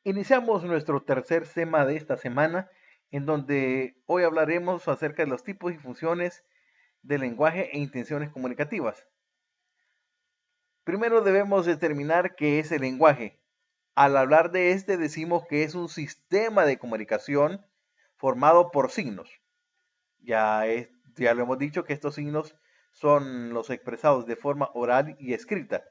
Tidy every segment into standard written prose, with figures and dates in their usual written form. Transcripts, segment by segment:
Iniciamos nuestro tercer tema de esta semana, en donde hoy hablaremos acerca de los tipos y funciones del lenguaje e intenciones comunicativas. Primero debemos determinar qué es el lenguaje. Al hablar de este decimos que es un sistema de comunicación formado por signos. Ya lo hemos dicho que estos signos son los expresados de forma oral y escrita,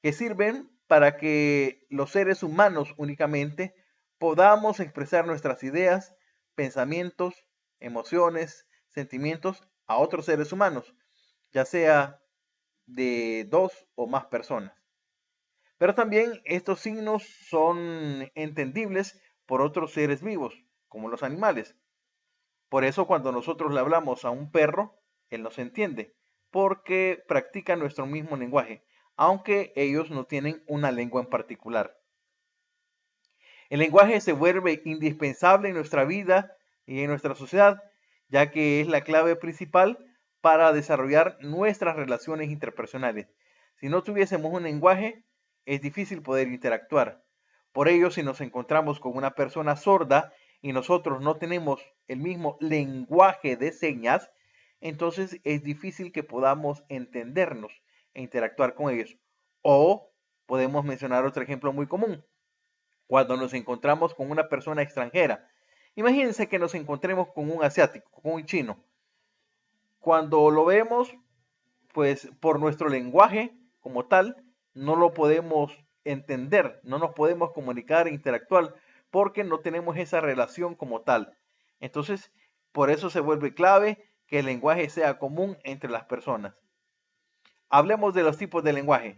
que sirven para que los seres humanos únicamente podamos expresar nuestras ideas, pensamientos, emociones, sentimientos a otros seres humanos, ya sea de dos o más personas. Pero también estos signos son entendibles por otros seres vivos, como los animales. Por eso cuando nosotros le hablamos a un perro, él nos entiende, porque practica nuestro mismo lenguaje, aunque ellos no tienen una lengua en particular. El lenguaje se vuelve indispensable en nuestra vida y en nuestra sociedad, ya que es la clave principal para desarrollar nuestras relaciones interpersonales. Si no tuviésemos un lenguaje, es difícil poder interactuar. Por ello, si nos encontramos con una persona sorda y nosotros no tenemos el mismo lenguaje de señas, entonces es difícil que podamos entendernos e interactuar con ellos. O podemos mencionar otro ejemplo muy común cuando nos encontramos con una persona extranjera. Imagínense que nos encontremos con un asiático, con un chino. Cuando lo vemos, pues por nuestro lenguaje como tal, no lo podemos entender, no nos podemos comunicar e interactuar porque no tenemos esa relación como tal. Entonces, por eso se vuelve clave que el lenguaje sea común entre las personas. Hablemos de los tipos de lenguaje.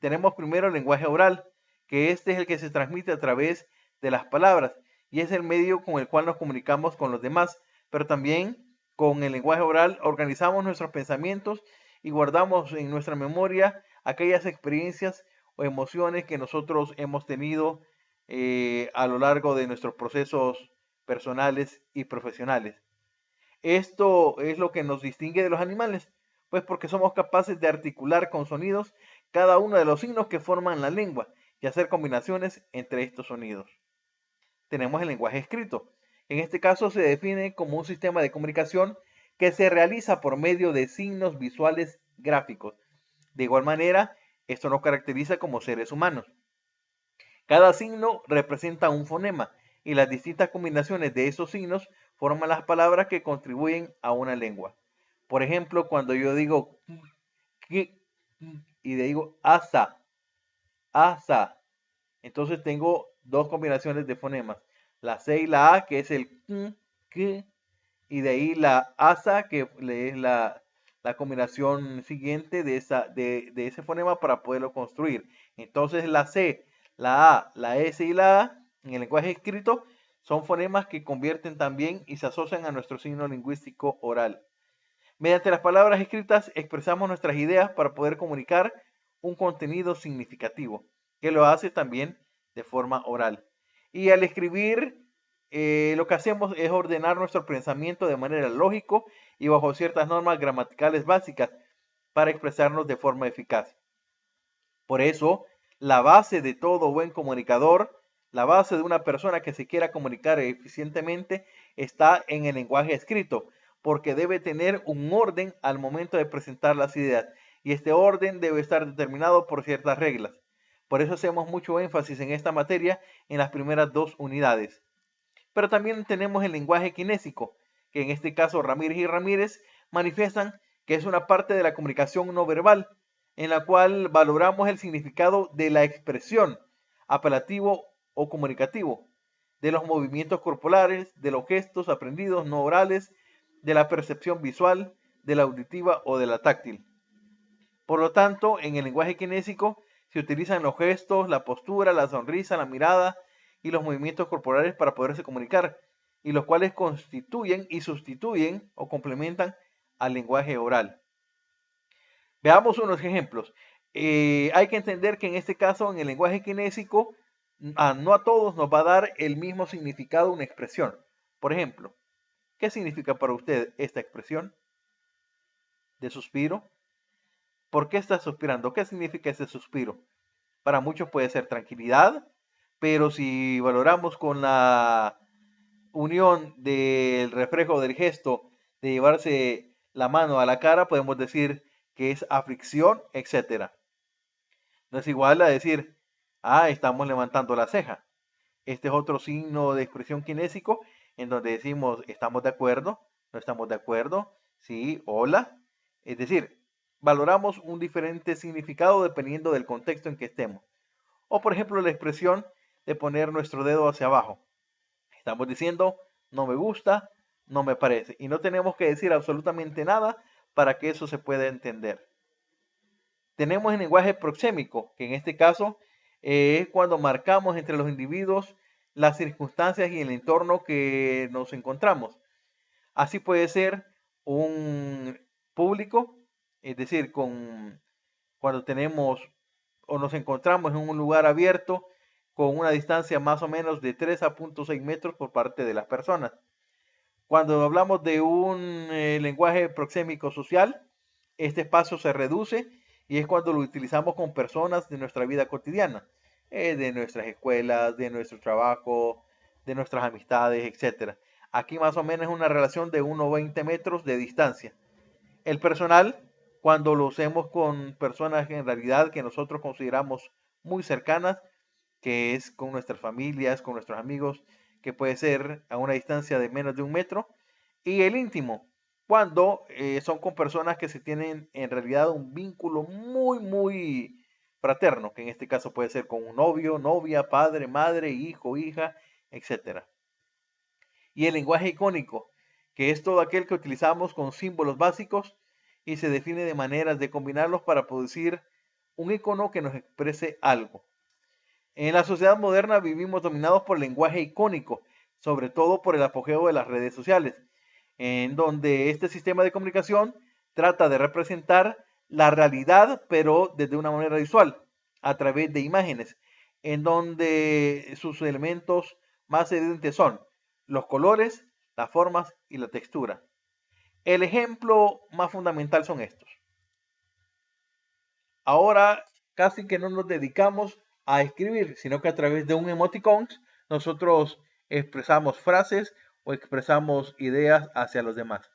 Tenemos primero el lenguaje oral, que este es el que se transmite a través de las palabras y es el medio con el cual nos comunicamos con los demás, pero también con el lenguaje oral organizamos nuestros pensamientos y guardamos en nuestra memoria aquellas experiencias o emociones que nosotros hemos tenido a lo largo de nuestros procesos personales y profesionales. Esto es lo que nos distingue de los animales, pues porque somos capaces de articular con sonidos cada uno de los signos que forman la lengua y hacer combinaciones entre estos sonidos. Tenemos el lenguaje escrito. En este caso se define como un sistema de comunicación que se realiza por medio de signos visuales gráficos. De igual manera, esto nos caracteriza como seres humanos. Cada signo representa un fonema y las distintas combinaciones de esos signos forman las palabras que contribuyen a una lengua. Por ejemplo, cuando yo digo que y le digo asa, asa, entonces tengo dos combinaciones de fonemas, la C y la A, que es el k, y de ahí la asa, que es la combinación siguiente de ese fonema para poderlo construir. Entonces la C, la A, la S y la A en el lenguaje escrito son fonemas que convierten también y se asocian a nuestro signo lingüístico oral. Mediante las palabras escritas expresamos nuestras ideas para poder comunicar un contenido significativo, que lo hace también de forma oral. Y al escribir, lo que hacemos es ordenar nuestro pensamiento de manera lógica y bajo ciertas normas gramaticales básicas para expresarnos de forma eficaz. Por eso, la base de todo buen comunicador, la base de una persona que se quiera comunicar eficientemente, está en el lenguaje escrito, porque debe tener un orden al momento de presentar las ideas, y este orden debe estar determinado por ciertas reglas. Por eso hacemos mucho énfasis en esta materia en las primeras dos unidades. Pero también tenemos el lenguaje kinésico, que en este caso Ramírez y Ramírez manifiestan que es una parte de la comunicación no verbal, en la cual valoramos el significado de la expresión, apelativo o comunicativo, de los movimientos corporales, de los gestos aprendidos no orales, de la percepción visual, de la auditiva o de la táctil. Por lo tanto, en el lenguaje kinésico se utilizan los gestos, la postura, la sonrisa, la mirada y los movimientos corporales para poderse comunicar, y los cuales constituyen y sustituyen o complementan al lenguaje oral. Veamos unos ejemplos. Hay que entender que en este caso, en el lenguaje kinésico, no a todos nos va a dar el mismo significado una expresión. Por ejemplo, ¿qué significa para usted esta expresión de suspiro? ¿Por qué está suspirando? ¿Qué significa ese suspiro? Para muchos puede ser tranquilidad, pero si valoramos con la unión del reflejo del gesto de llevarse la mano a la cara, podemos decir que es aflicción, etcétera. No es igual a decir, ah, estamos levantando la ceja. Este es otro signo de expresión kinésico en donde decimos, estamos de acuerdo, no estamos de acuerdo, sí, hola. Es decir, valoramos un diferente significado dependiendo del contexto en que estemos. O por ejemplo la expresión de poner nuestro dedo hacia abajo. Estamos diciendo, no me gusta, no me parece. Y no tenemos que decir absolutamente nada para que eso se pueda entender. Tenemos el lenguaje proxémico, que en este caso es cuando marcamos entre los individuos las circunstancias y el entorno que nos encontramos. Así puede ser un público, es decir, cuando tenemos o nos encontramos en un lugar abierto con una distancia más o menos de 3 a 0.6 metros por parte de las personas. Cuando hablamos de un lenguaje proxémico social, este espacio se reduce y es cuando lo utilizamos con personas de nuestra vida cotidiana, de nuestras escuelas, de nuestro trabajo, de nuestras amistades, etc. Aquí más o menos es una relación de 1 a 20 metros de distancia. El personal, cuando lo usemos con personas en realidad que nosotros consideramos muy cercanas, que es con nuestras familias, con nuestros amigos, que puede ser a una distancia de menos de 1 metro, y el íntimo, cuando son con personas que se tienen en realidad un vínculo muy fraterno, que en este caso puede ser con un novio, novia, padre, madre, hijo, hija, etcétera. Y el lenguaje icónico, que es todo aquel que utilizamos con símbolos básicos y se define de maneras de combinarlos para producir un icono que nos exprese algo. En la sociedad moderna vivimos dominados por el lenguaje icónico, sobre todo por el apogeo de las redes sociales, en donde este sistema de comunicación trata de representar la realidad, pero desde una manera visual, a través de imágenes, en donde sus elementos más evidentes son los colores, las formas y la textura. El ejemplo más fundamental son estos. Ahora casi que no nos dedicamos a escribir, sino que a través de un emoticon nosotros expresamos frases o expresamos ideas hacia los demás.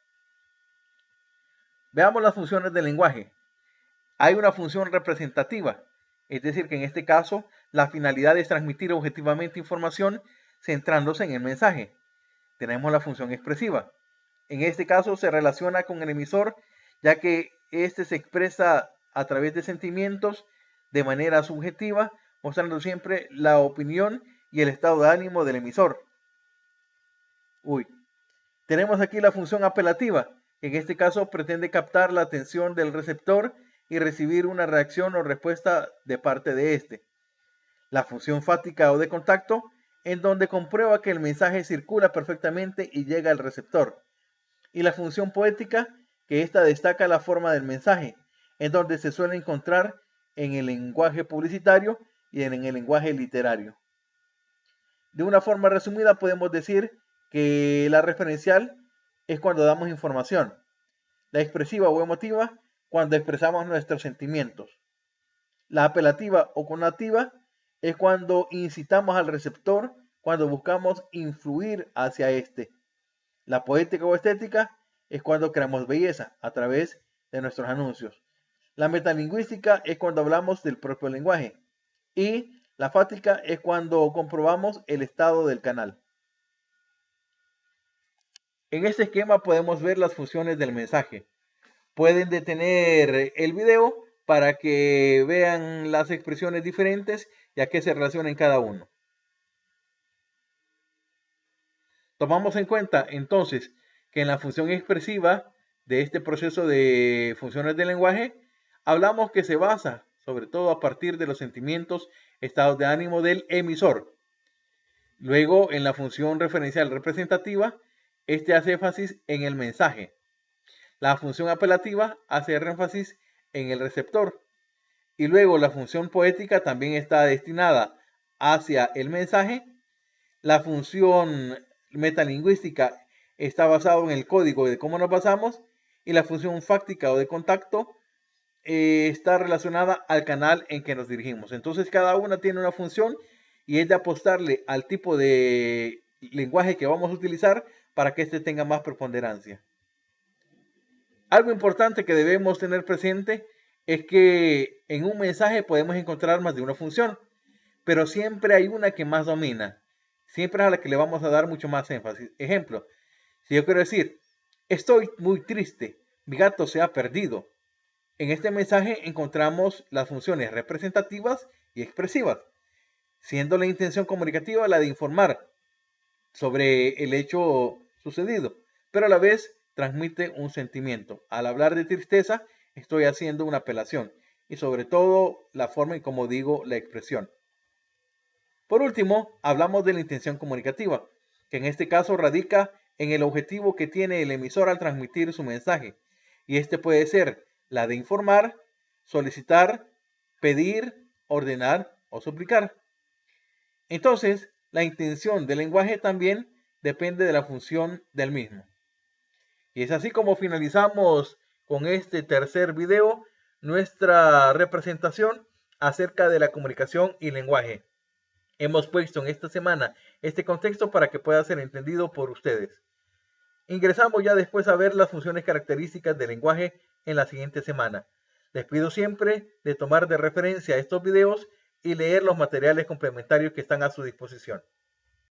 Veamos las funciones del lenguaje. Hay una función representativa, es decir, que en este caso la finalidad es transmitir objetivamente información centrándose en el mensaje. Tenemos la función expresiva. En este caso se relaciona con el emisor, ya que éste se expresa a través de sentimientos de manera subjetiva, mostrando siempre la opinión y el estado de ánimo del emisor. Tenemos aquí la función apelativa, que en este caso pretende captar la atención del receptor y recibir una reacción o respuesta de parte de éste. La función fática o de contacto, en donde comprueba que el mensaje circula perfectamente y llega al receptor. Y la función poética, que ésta destaca la forma del mensaje, en donde se suele encontrar en el lenguaje publicitario y en el lenguaje literario. De una forma resumida podemos decir que la referencial es cuando damos información, la expresiva o emotiva cuando expresamos nuestros sentimientos, la apelativa o connotativa es cuando incitamos al receptor, cuando buscamos influir hacia este. La poética o estética es cuando creamos belleza a través de nuestros anuncios. La metalingüística es cuando hablamos del propio lenguaje. Y la fática es cuando comprobamos el estado del canal. En este esquema podemos ver las funciones del mensaje. Pueden detener el video para que vean las expresiones diferentes y a qué se relacionan cada uno. Tomamos en cuenta entonces que en la función expresiva de este proceso de funciones del lenguaje, hablamos que se basa sobre todo a partir de los sentimientos, estados de ánimo del emisor. Luego, en la función referencial representativa, este hace énfasis en el mensaje. La función apelativa hace énfasis en el receptor. Y luego la función poética también está destinada hacia el mensaje. La función metalingüística está basada en el código de cómo nos basamos. Y la función fáctica o de contacto está relacionada al canal en que nos dirigimos. Entonces cada una tiene una función y es de apostarle al tipo de lenguaje que vamos a utilizar para que éste tenga más preponderancia. Algo importante que debemos tener presente es que en un mensaje podemos encontrar más de una función, pero siempre hay una que más domina, siempre es a la que le vamos a dar mucho más énfasis. Ejemplo, si yo quiero decir, estoy muy triste, mi gato se ha perdido. En este mensaje encontramos las funciones representativas y expresivas, siendo la intención comunicativa la de informar sobre el hecho sucedido, pero a la vez transmite un sentimiento. Al hablar de tristeza, estoy haciendo una apelación y sobre todo la forma en cómo digo la expresión. Por último, hablamos de la intención comunicativa, que en este caso radica en el objetivo que tiene el emisor al transmitir su mensaje, y este puede ser la de informar, solicitar, pedir, ordenar o suplicar. Entonces, la intención del lenguaje también depende de la función del mismo. Y es así como finalizamos con este tercer video nuestra representación acerca de la comunicación y lenguaje. Hemos puesto en esta semana este contexto para que pueda ser entendido por ustedes. Ingresamos ya después a ver las funciones características del lenguaje en la siguiente semana. Les pido siempre de tomar de referencia estos videos y leer los materiales complementarios que están a su disposición.